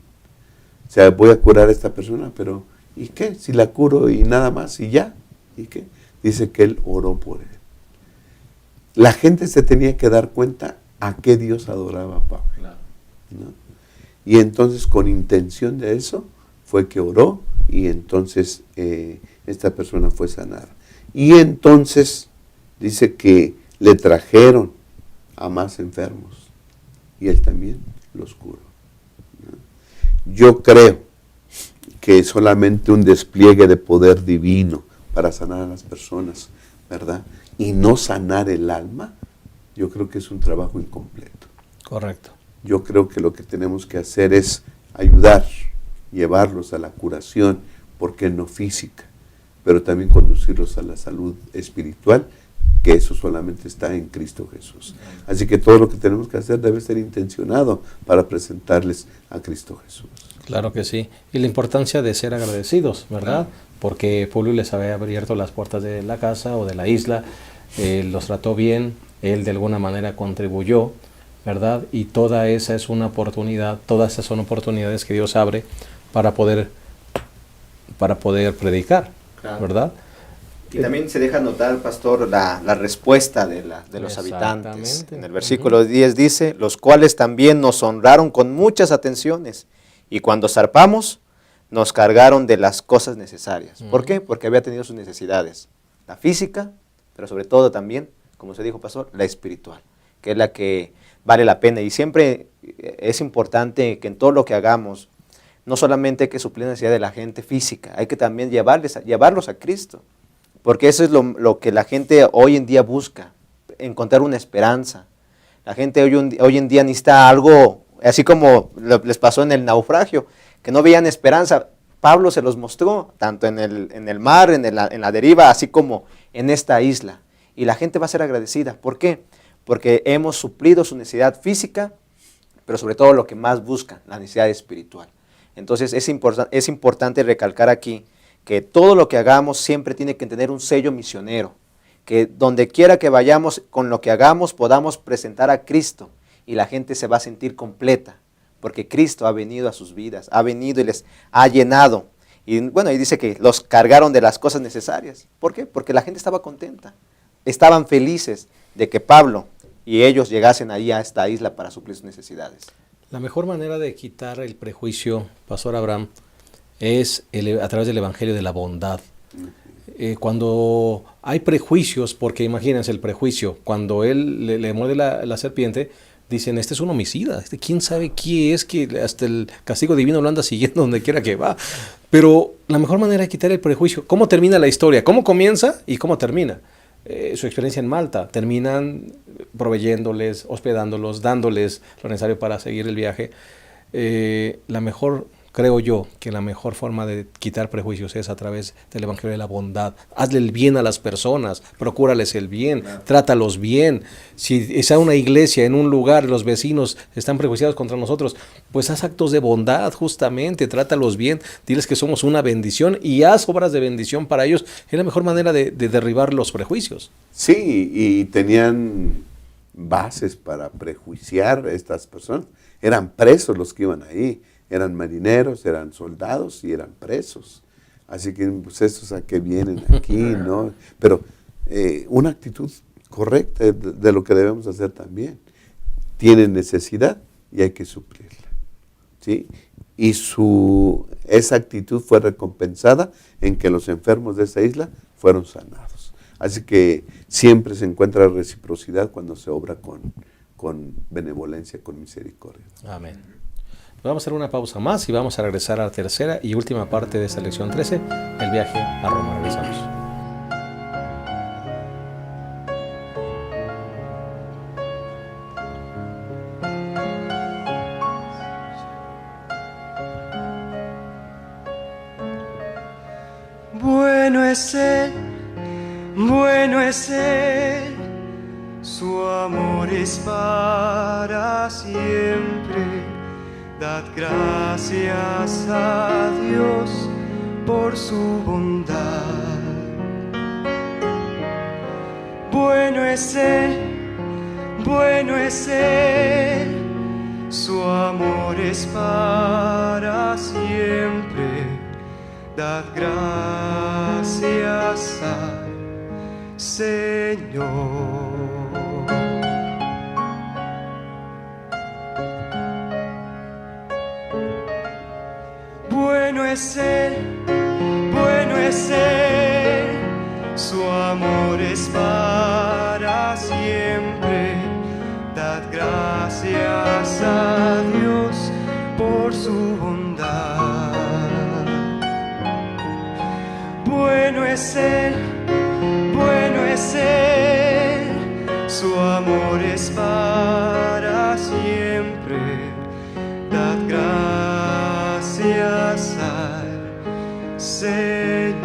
O sea, voy a curar a esta persona, pero ¿y qué? Si la curo y nada más y ya, ¿y qué? Dice que él oró por él. La gente se tenía que dar cuenta a qué Dios adoraba a Pablo, ¿no? Y entonces con intención de eso fue que oró y entonces esta persona fue sanada. Y entonces dice que le trajeron a más enfermos y él también los curó, ¿no? Yo creo que solamente un despliegue de poder divino para sanar a las personas, ¿verdad? Y no sanar el alma, yo creo que es un trabajo incompleto. Correcto. Yo creo que lo que tenemos que hacer es ayudar, llevarlos a la curación, porque no física, pero también conducirlos a la salud espiritual, que eso solamente está en Cristo Jesús. Así que todo lo que tenemos que hacer debe ser intencionado para presentarles a Cristo Jesús. Claro que sí. Y la importancia de ser agradecidos, ¿verdad? Porque Publio les había abierto las puertas de la casa o de la isla, los trató bien, él de alguna manera contribuyó, ¿verdad? Y toda esa es una oportunidad, todas esas son oportunidades que Dios abre para poder predicar, Claro. ¿verdad? Y también se deja notar, pastor, la respuesta de los habitantes. En el versículo 10 dice, los cuales también nos honraron con muchas atenciones, y cuando zarpamos, nos cargaron de las cosas necesarias. ¿Por qué? Porque había tenido sus necesidades, la física, pero sobre todo también, como se dijo, pastor, la espiritual, que es la que vale la pena. Y siempre es importante que en todo lo que hagamos, no solamente hay que suplir la necesidad de la gente física, hay que también llevarlos a Cristo. Porque eso es lo que la gente hoy en día busca, encontrar una esperanza. La gente hoy en día necesita algo, así como les pasó en el naufragio, que no veían esperanza. Pablo se los mostró, tanto en el mar, en la deriva, así como en esta isla. Y la gente va a ser agradecida. ¿Por qué? Porque hemos suplido su necesidad física, pero sobre todo lo que más buscan, la necesidad espiritual. Entonces es importante recalcar aquí que todo lo que hagamos siempre tiene que tener un sello misionero, que donde quiera que vayamos, con lo que hagamos, podamos presentar a Cristo y la gente se va a sentir completa, porque Cristo ha venido a sus vidas, ha venido y les ha llenado. Y bueno, y dice que los cargaron de las cosas necesarias. ¿Por qué? Porque la gente estaba contenta, estaban felices de que Pablo y ellos llegasen ahí a esta isla para suplir sus necesidades. La mejor manera de quitar el prejuicio, Pastor Abraham, es a través del Evangelio de la bondad. Cuando hay prejuicios, porque imagínense el prejuicio, cuando él le muerde la serpiente, dicen, este es un homicida, quién sabe qué es, que hasta el castigo divino lo anda siguiendo donde quiera que va. Pero la mejor manera de quitar el prejuicio, ¿cómo termina la historia? ¿Cómo comienza y cómo termina? Su experiencia en Malta, terminan proveyéndoles, hospedándolos, dándoles lo necesario para seguir el viaje. Creo yo que la mejor forma de quitar prejuicios es a través del Evangelio de la bondad. Hazle el bien a las personas, procúrales el bien, trátalos bien. Si está una iglesia en un lugar, los vecinos están prejuiciados contra nosotros, pues haz actos de bondad justamente, trátalos bien, diles que somos una bendición y haz obras de bendición para ellos. Es la mejor manera de derribar los prejuicios. Sí, y tenían bases para prejuiciar a estas personas. Eran presos los que iban ahí. Eran marineros, eran soldados y eran presos. Así que pues estos a qué vienen aquí, ¿no? Pero una actitud correcta de lo que debemos hacer también. Tienen necesidad y hay que suplirla, ¿sí? Y esa actitud fue recompensada en que los enfermos de esa isla fueron sanados. Así que siempre se encuentra reciprocidad cuando se obra con benevolencia, con misericordia. Amén. Vamos a hacer una pausa más y vamos a regresar a la tercera y última parte de esta lección 13, el viaje a Roma. Regresamos. Bueno es Él, su amor es para siempre. Dad gracias a Dios por su bondad. Bueno es Él, bueno es Él, su amor es para siempre. Dad gracias al Señor. Bueno es Él, su amor es para siempre. Dad gracias a Dios por su bondad. Bueno es Él, su amor es para siempre. Dad gracias al Señor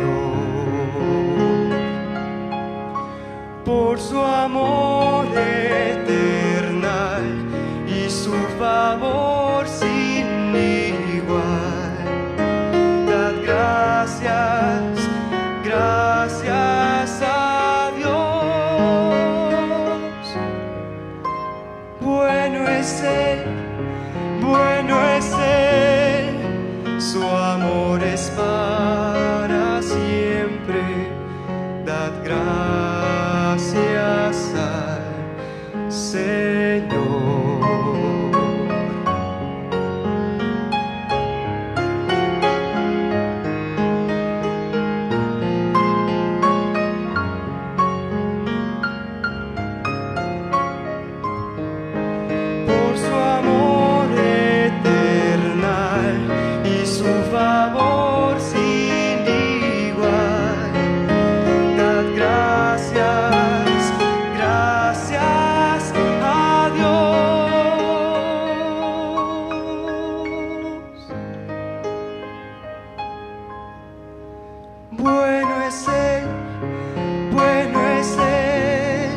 por su amor eternal y su favor sin igual. Dad gracias, gracias a Dios. Bueno es Él, su amor es para siempre. Dad gracias al Señor. Por su amor eternal y su favor sin igual. Dad gracias, gracias a Dios. Bueno es Él,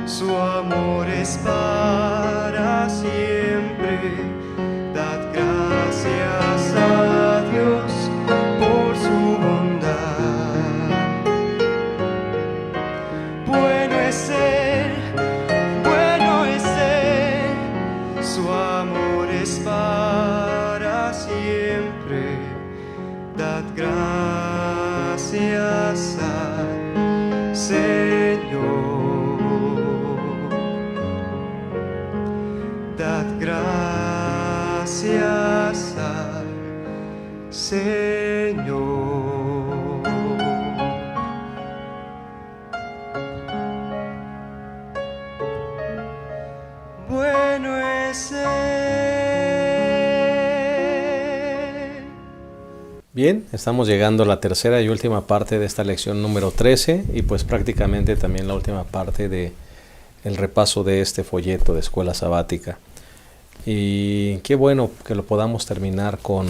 su amor es para siempre. Dad gracias a Dios por su bondad. Bueno es Él, su amor es para siempre. Dad gracias al Señor. Dad gracias al Señor. Bueno es Él. Bien, estamos llegando a la tercera y última parte de esta lección número 13 y pues prácticamente también la última parte de el repaso de este folleto de Escuela Sabática. Y qué bueno que lo podamos terminar con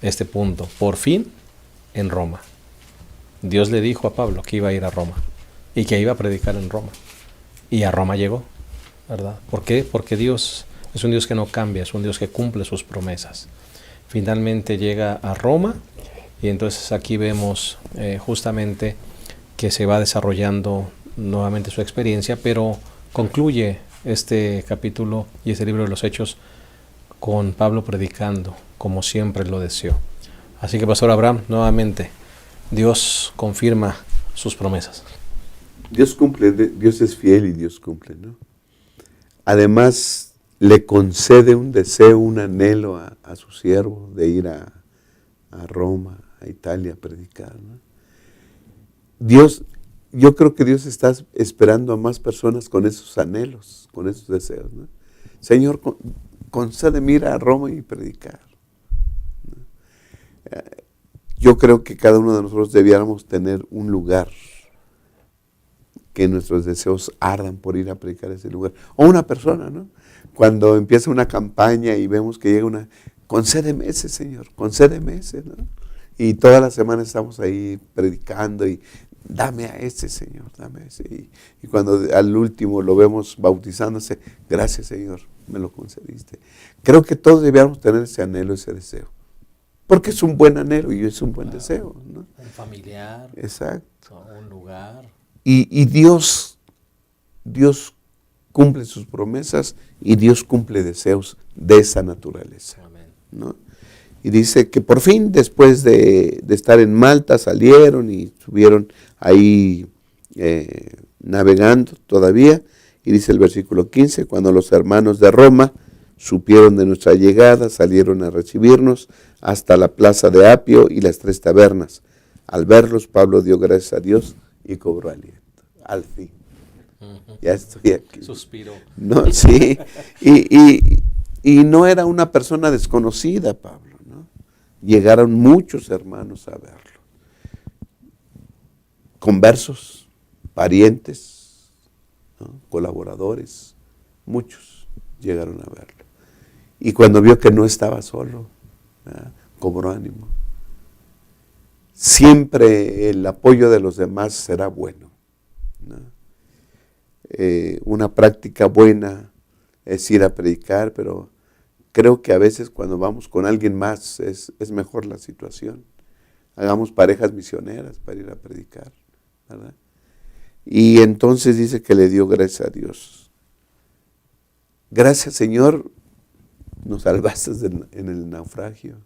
este punto. Por fin, en Roma. Dios le dijo a Pablo que iba a ir a Roma y que iba a predicar en Roma. Y a Roma llegó, ¿verdad? ¿Por qué? Porque Dios es un Dios que no cambia, es un Dios que cumple sus promesas. Finalmente llega a Roma y entonces aquí vemos justamente que se va desarrollando nuevamente su experiencia, pero concluye este capítulo y este libro de los Hechos con Pablo predicando como siempre lo deseó. Así que, Pastor Abraham, nuevamente Dios confirma sus promesas. Dios cumple, Dios es fiel y Dios cumple, ¿no? Además, le concede un deseo, un anhelo a su siervo de ir a Roma, a Italia a predicar, ¿no? Yo creo que Dios está esperando a más personas con esos anhelos, con esos deseos, ¿no? Señor, concédeme ir a Roma y predicar, ¿no? Yo creo que cada uno de nosotros debiéramos tener un lugar que nuestros deseos ardan por ir a predicar a ese lugar. O una persona, ¿no? Cuando empieza una campaña y vemos que llega una, concédeme ese, Señor, concédeme ese, ¿no? Y toda la semana estamos ahí predicando y dame a ese, Señor, dame a ese. Y cuando al último lo vemos bautizándose, gracias, Señor, me lo concediste. Creo que todos debíamos tener ese anhelo, ese deseo. Porque es un buen anhelo y es un buen deseo, ¿no? Un familiar. Exacto. Un lugar. Y Dios cumple sus promesas y Dios cumple deseos de esa naturaleza, Amén. ¿no? Y dice que por fin, después de estar en Malta, salieron y estuvieron ahí navegando todavía. Y dice el versículo 15, cuando los hermanos de Roma supieron de nuestra llegada, salieron a recibirnos hasta la plaza de Apio y las 3 tabernas. Al verlos, Pablo dio gracias a Dios y cobró aliento. Al fin. Ya estoy aquí. Suspiro. No, sí. Y no era una persona desconocida, Pablo, ¿no? Llegaron muchos hermanos a verlo. Conversos, parientes, ¿no? Colaboradores, muchos llegaron a verlo. Y cuando vio que no estaba solo, ¿verdad? Cobró ánimo. Siempre el apoyo de los demás será bueno, ¿no? Una práctica buena es ir a predicar, pero creo que a veces cuando vamos con alguien más es mejor la situación. Hagamos parejas misioneras para ir a predicar, ¿verdad? Y entonces dice que le dio gracias a Dios. Gracias, Señor, nos salvaste en el naufragio,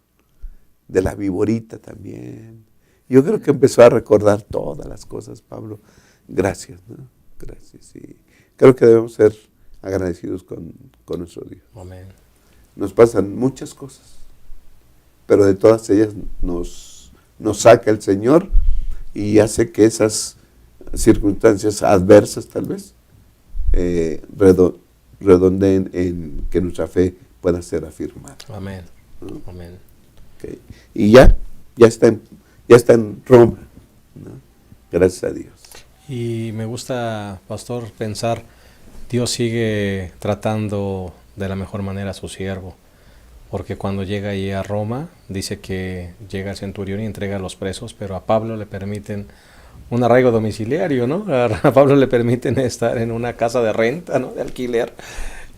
de la viborita también. Yo creo que empezó a recordar todas las cosas, Pablo. Gracias, ¿no? Gracias. Y creo que debemos ser agradecidos con nuestro Dios. Amén. Nos pasan muchas cosas, pero de todas ellas nos saca el Señor y hace que esas circunstancias adversas tal vez redondeen en que nuestra fe pueda ser afirmada. Amén. ¿No? Amén. Okay. Y ya está en Roma, ¿no? Gracias a Dios. Y me gusta, pastor, pensar, Dios sigue tratando de la mejor manera a su siervo, porque cuando llega ahí a Roma, dice que llega el centurión y entrega a los presos, pero a Pablo le permiten un arraigo domiciliario, ¿no? A Pablo le permiten estar en una casa de renta, ¿no? De alquiler,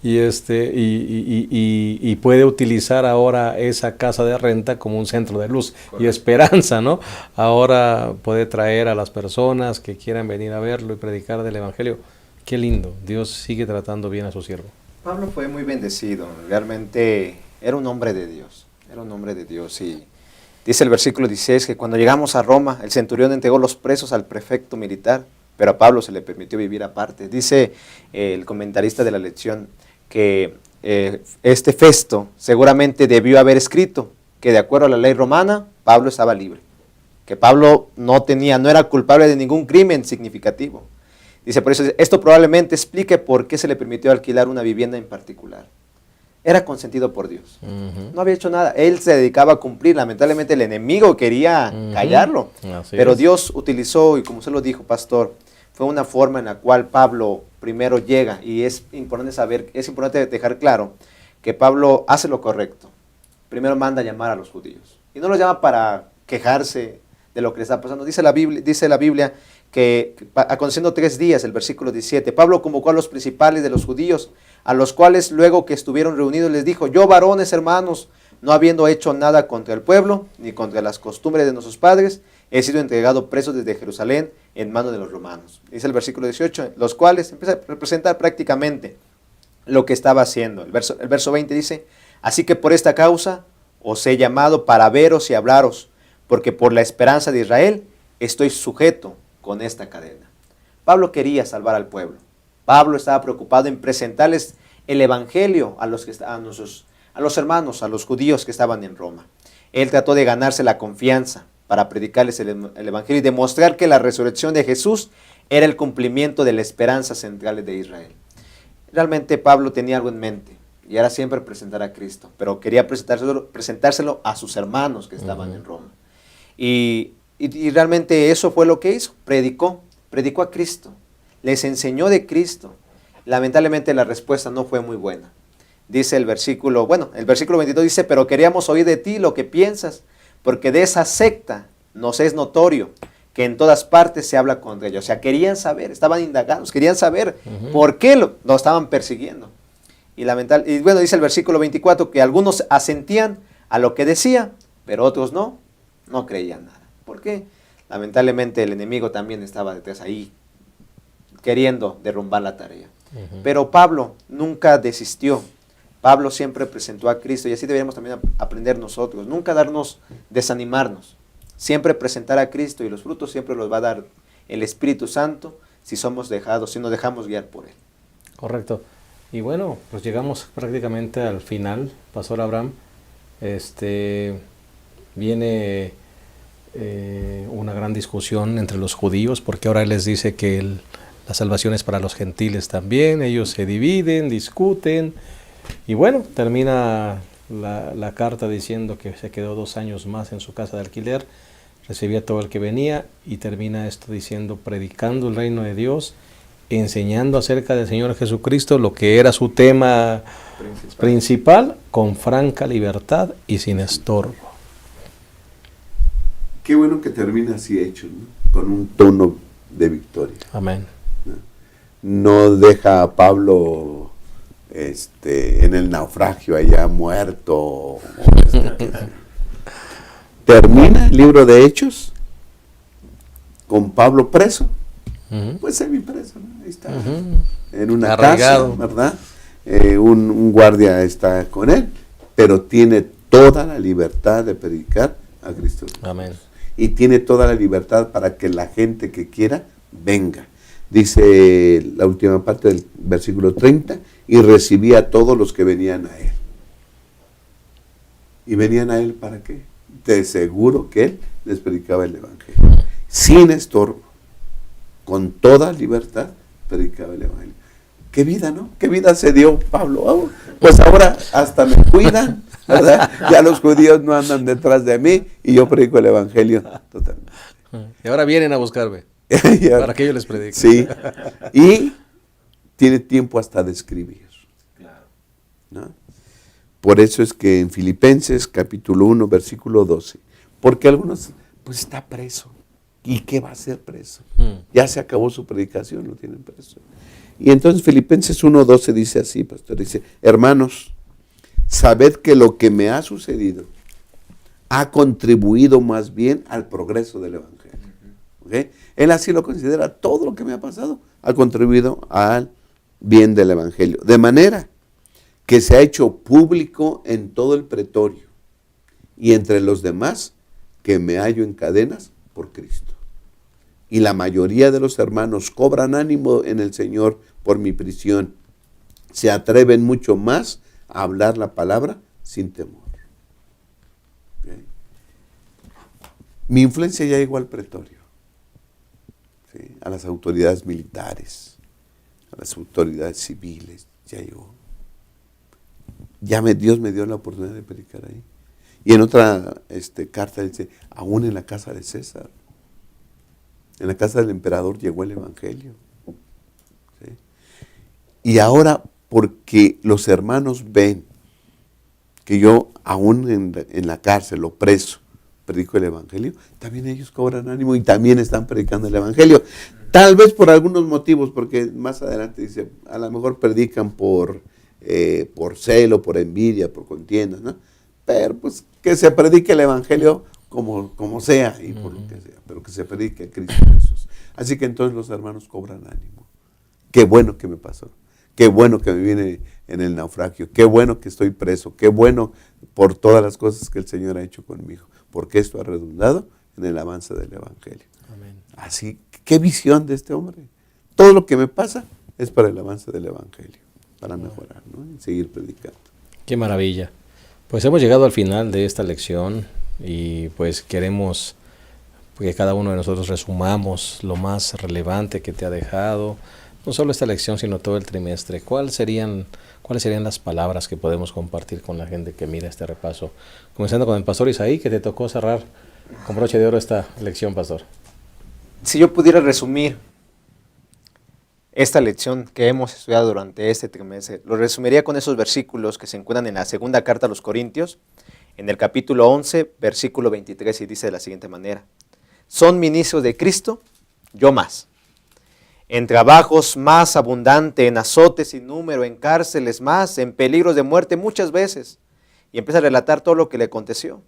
y puede utilizar ahora esa casa de renta como un centro de luz. Correcto. Y esperanza, ¿no? Ahora puede traer a las personas que quieran venir a verlo y predicar del Evangelio. Qué lindo, Dios sigue tratando bien a su siervo. Pablo fue muy bendecido, realmente era un hombre de Dios, y dice el versículo 16 que cuando llegamos a Roma, el centurión entregó los presos al prefecto militar, pero a Pablo se le permitió vivir aparte. Dice el comentarista de la lección que este Festo seguramente debió haber escrito que de acuerdo a la ley romana, Pablo estaba libre, que Pablo no era culpable de ningún crimen significativo. Dice, por eso, esto probablemente explique por qué se le permitió alquilar una vivienda en particular. Era consentido por Dios. No había hecho nada. Él se dedicaba a cumplir. Lamentablemente el enemigo quería callarlo. Pero Dios utilizó, y como usted lo dijo, pastor, fue una forma en la cual Pablo primero llega. Y es importante dejar claro que Pablo hace lo correcto. Primero manda a llamar a los judíos. Y no los llama para quejarse de lo que le está pasando. Dice la Biblia que aconteciendo 3 días, el versículo 17, Pablo convocó a los principales de los judíos, a los cuales luego que estuvieron reunidos les dijo, yo varones hermanos, no habiendo hecho nada contra el pueblo, ni contra las costumbres de nuestros padres, he sido entregado preso desde Jerusalén en manos de los romanos. Dice el versículo 18, los cuales empieza a representar prácticamente lo que estaba haciendo. El verso 20 dice, así que por esta causa os he llamado para veros y hablaros, porque por la esperanza de Israel estoy sujeto con esta cadena. Pablo quería salvar al pueblo. Pablo estaba preocupado en presentarles el evangelio a los hermanos, a los judíos que estaban en Roma. Él trató de ganarse la confianza para predicarles el evangelio y demostrar que la resurrección de Jesús era el cumplimiento de la esperanza central de Israel. Realmente Pablo tenía algo en mente y era siempre presentar a Cristo, pero quería presentárselo a sus hermanos que estaban en Roma. Y realmente eso fue lo que hizo, predicó a Cristo, les enseñó de Cristo. Lamentablemente la respuesta no fue muy buena. Dice el versículo 22 dice, pero queríamos oír de ti lo que piensas, porque de esa secta nos es notorio que en todas partes se habla contra ellos. O sea, querían saber, estaban indagados, querían saber por qué lo estaban persiguiendo. Y bueno, dice el versículo 24 que algunos asentían a lo que decía, pero otros no creían nada. ¿Por qué? Lamentablemente el enemigo también estaba detrás ahí, queriendo derrumbar la tarea. Pero Pablo nunca desistió. Pablo siempre presentó a Cristo, y así deberíamos también aprender nosotros. Nunca desanimarnos. Siempre presentar a Cristo, y los frutos siempre los va a dar el Espíritu Santo si nos dejamos guiar por Él. Correcto. Y bueno, pues llegamos prácticamente al final, Pastor Abraham. Viene una gran discusión entre los judíos, porque ahora él les dice que la salvación es para los gentiles también. Ellos se dividen, discuten, y bueno, termina la carta diciendo que se quedó 2 años más en su casa de alquiler, recibía todo el que venía, y termina esto diciendo, predicando el reino de Dios, enseñando acerca del Señor Jesucristo, lo que era su tema principal, con franca libertad y sin estorbo. Qué bueno que termina así hecho, ¿no? Con un tono de victoria. Amén. No deja a Pablo en el naufragio allá muerto. Termina el libro de Hechos con Pablo preso. Pues semi-preso, ¿no? Ahí está, en una arraigado, casa, ¿verdad? Un guardia está con él, pero tiene toda la libertad de predicar a Cristo. Amén. Y tiene toda la libertad para que la gente que quiera venga. Dice la última parte del versículo 30, y recibía a todos los que venían a él. ¿Y venían a él para qué? De seguro que él les predicaba el evangelio. Sin estorbo, con toda libertad, predicaba el evangelio. Qué vida, ¿no? Qué vida se dio Pablo. Oh, pues ahora hasta me cuidan, ¿verdad? Ya los judíos no andan detrás de mí y yo predico el evangelio totalmente. Y ahora vienen a buscarme para que yo les predique. Sí, y tiene tiempo hasta de escribir, ¿no? Por eso es que en Filipenses capítulo 1 versículo 12, porque algunos, pues está preso, ¿y qué va a hacer preso? Ya se acabó su predicación, lo tienen preso. Y entonces Filipenses 1:12 dice así, pastor, dice, hermanos, sabed que lo que me ha sucedido ha contribuido más bien al progreso del evangelio. ¿Okay? Él así lo considera, todo lo que me ha pasado ha contribuido al bien del evangelio. De manera que se ha hecho público en todo el pretorio y entre los demás que me hallo en cadenas por Cristo. Y la mayoría de los hermanos cobran ánimo en el Señor por mi prisión. Se atreven mucho más a hablar la palabra sin temor. ¿Okay? Mi influencia ya llegó al pretorio, ¿sí? A las autoridades militares, a las autoridades civiles, ya llegó. Dios me dio la oportunidad de predicar ahí. Y en otra carta dice, aún en la casa de César, en la casa del emperador llegó el evangelio. ¿Sí? Y ahora, porque los hermanos ven que yo, aún en la cárcel o preso, predico el evangelio, también ellos cobran ánimo y también están predicando el evangelio. Tal vez por algunos motivos, porque más adelante dice, a lo mejor predican por celo, por envidia, por contiendas, ¿no? Pero pues que se predique el evangelio como sea y por lo que sea, pero que se predique a Cristo Jesús. Así que entonces los hermanos cobran ánimo. Qué bueno que me pasó, qué bueno que me vine en el naufragio, qué bueno que estoy preso, qué bueno por todas las cosas que el Señor ha hecho conmigo, porque esto ha redundado en el avance del evangelio. Amén. Así, qué visión de este hombre. Todo lo que me pasa es para el avance del evangelio, para mejorar, ¿no? Y seguir predicando. Qué maravilla. Pues hemos llegado al final de esta lección y pues queremos que cada uno de nosotros resumamos lo más relevante que te ha dejado, no solo esta lección, sino todo el trimestre. ¿Cuáles serían las palabras que podemos compartir con la gente que mira este repaso? Comenzando con el pastor Isaí, que te tocó cerrar con broche de oro esta lección, pastor. Si yo pudiera resumir esta lección que hemos estudiado durante este trimestre, lo resumiría con esos versículos que se encuentran en la segunda carta a los Corintios, en el capítulo 11, versículo 23, y dice de la siguiente manera: son ministros de Cristo, yo más. En trabajos más abundante, en azotes sin número, en cárceles más, en peligros de muerte muchas veces. Y empieza a relatar todo lo que le aconteció.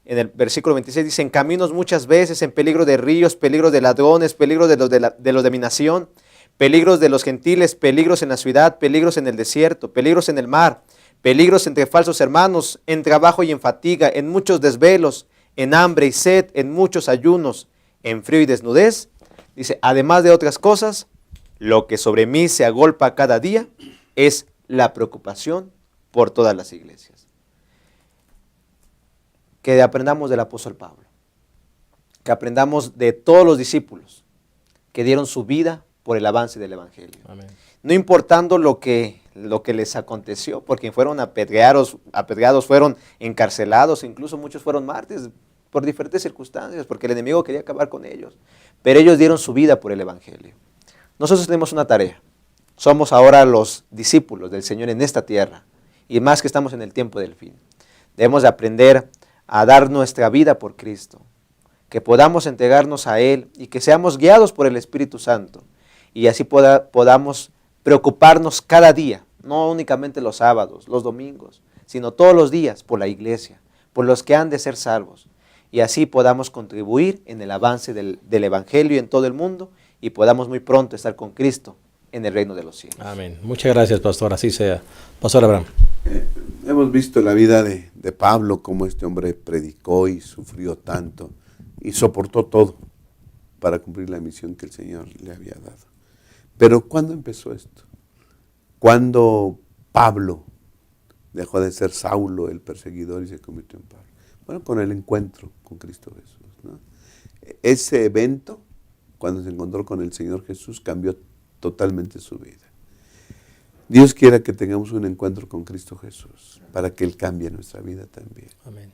En el versículo 26 dice, en caminos muchas veces, en peligro de ríos, peligros de ladrones, peligros de los de mi nación, peligros de los gentiles, peligros en la ciudad, peligros en el desierto, peligros en el mar, peligros entre falsos hermanos, en trabajo y en fatiga, en muchos desvelos, en hambre y sed, en muchos ayunos, en frío y desnudez. Dice, además de otras cosas, lo que sobre mí se agolpa cada día es la preocupación por todas las iglesias. Que aprendamos del apóstol Pablo, que aprendamos de todos los discípulos que dieron su vida por el avance del evangelio. Amén. No importando lo que les aconteció, porque fueron apedreados, fueron encarcelados, incluso muchos fueron mártires por diferentes circunstancias, porque el enemigo quería acabar con ellos. Pero ellos dieron su vida por el evangelio. Nosotros tenemos una tarea. Somos ahora los discípulos del Señor en esta tierra, y más que estamos en el tiempo del fin. Debemos de aprender a dar nuestra vida por Cristo, que podamos entregarnos a Él y que seamos guiados por el Espíritu Santo, y así podamos preocuparnos cada día, no únicamente los sábados, los domingos, sino todos los días por la iglesia, por los que han de ser salvos, y así podamos contribuir en el avance del Evangelio en todo el mundo, y podamos muy pronto estar con Cristo en el reino de los cielos. Amén. Muchas gracias, pastor. Así sea. Pastor Abraham. Hemos visto la vida de Pablo, cómo este hombre predicó y sufrió tanto y soportó todo para cumplir la misión que el Señor le había dado. Pero ¿cuándo empezó esto? ¿Cuándo Pablo dejó de ser Saulo, el perseguidor, y se convirtió en Pablo? Bueno, con el encuentro con Cristo Jesús, ¿no? Ese evento, cuando se encontró con el Señor Jesús, cambió totalmente su vida. Dios quiera que tengamos un encuentro con Cristo Jesús, para que Él cambie nuestra vida también. Amén.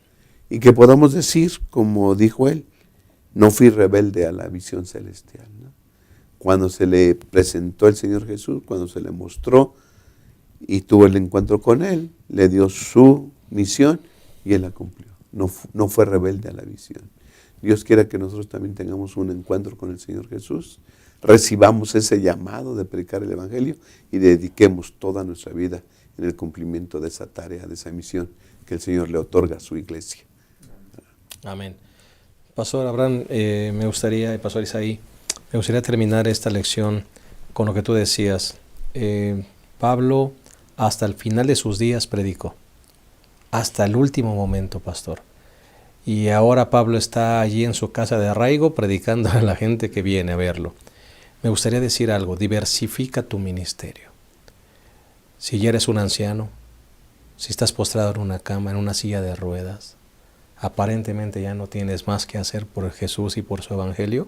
Y que podamos decir, como dijo Él, no fui rebelde a la visión celestial, ¿no? Cuando se le presentó el Señor Jesús, cuando se le mostró y tuvo el encuentro con Él, le dio su misión y Él la cumplió. No fue rebelde a la visión. Dios quiera que nosotros también tengamos un encuentro con el Señor Jesús, recibamos ese llamado de predicar el Evangelio y dediquemos toda nuestra vida en el cumplimiento de esa tarea, de esa misión que el Señor le otorga a su iglesia. Amén. Pastor Abraham, me gustaría, Pastor Isaí, me gustaría terminar esta lección con lo que tú decías. Pablo hasta el final de sus días predicó, hasta el último momento, pastor. Y ahora Pablo está allí en su casa de arraigo predicando a la gente que viene a verlo. Me gustaría decir algo, diversifica tu ministerio. Si ya eres un anciano, si estás postrado en una cama, en una silla de ruedas, aparentemente ya no tienes más que hacer por Jesús y por su Evangelio,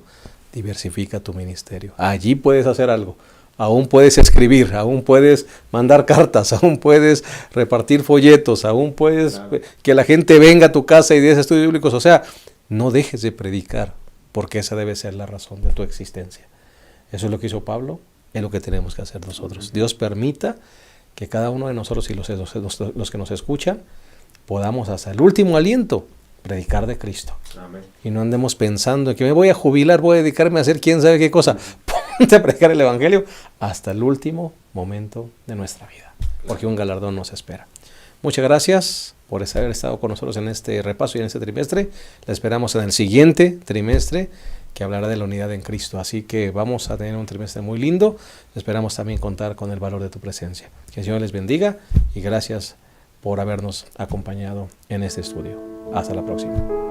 diversifica tu ministerio. Allí puedes hacer algo. Aún puedes escribir, aún puedes mandar cartas, aún puedes repartir folletos, aún puedes que la gente venga a tu casa y des estudios bíblicos. O sea, no dejes de predicar, porque esa debe ser la razón de tu existencia. Eso es lo que hizo Pablo, es lo que tenemos que hacer nosotros. Dios permita que cada uno de nosotros y los que nos escuchan podamos hasta el último aliento predicar de Cristo. Amén. Y no andemos pensando que me voy a jubilar, voy a dedicarme a hacer quién sabe qué cosa. Ponte a predicar el Evangelio hasta el último momento de nuestra vida, porque un galardón nos espera. Muchas gracias por haber estado con nosotros en este repaso y en este trimestre. La esperamos en el siguiente trimestre, que hablará de la unidad en Cristo. Así que vamos a tener un trimestre muy lindo. Esperamos también contar con el valor de tu presencia. Que el Señor les bendiga y gracias por habernos acompañado en este estudio. Hasta la próxima.